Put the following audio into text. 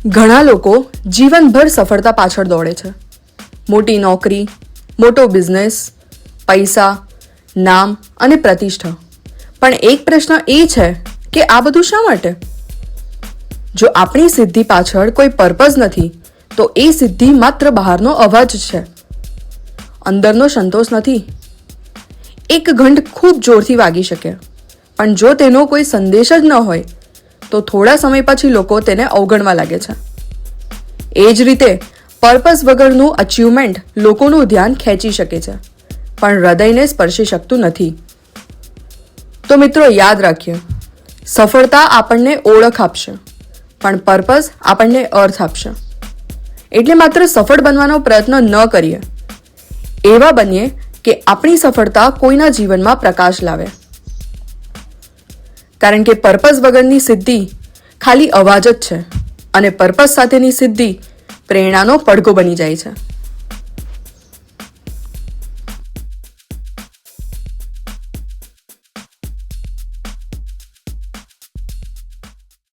ઘણા લોકો જીવનભર સફળતા પાછળ દોડે છે. મોટી નોકરી, મોટો બિઝનેસ, પૈસા, નામ અને પ્રતિષ્ઠા. પણ એક પ્રશ્ન એ છે કે આ બધું શા માટે? જો આપણી સિદ્ધિ પાછળ કોઈ પર્પઝ નથી તો એ સિદ્ધિ માત્ર બહારનો અવાજ છે, અંદરનો સંતોષ નથી. એક ઘંટ ખૂબ જોરથી વાગી શકે, પણ જો તેનો કોઈ સંદેશ જ ન હોય તો થોડા સમય પછી લોકો તેને અવગણવા લાગે છે. એ જ રીતે પર્પસ વગરનું અચીવમેન્ટ લોકોનું ધ્યાન ખેંચી શકે છે, પણ હૃદયને સ્પર્શી શકતું નથી. તો મિત્રો, યાદ રાખીએ, સફળતા આપણને ઓળખ આપશે, પણ પર્પસ આપણને અર્થ આપશે. એટલે માત્ર સફળ બનવાનો પ્રયત્ન ન કરીએ, એવા બનીએ કે આપણી સફળતા કોઈના જીવનમાં પ્રકાશ લાવે. કારણ કે પર્પસ વગરની સિદ્ધિ ખાલી અવાજ જ છે, અને પર્પસ સાથેની સિદ્ધિ પ્રેરણાનો પડઘો બની જાય છે.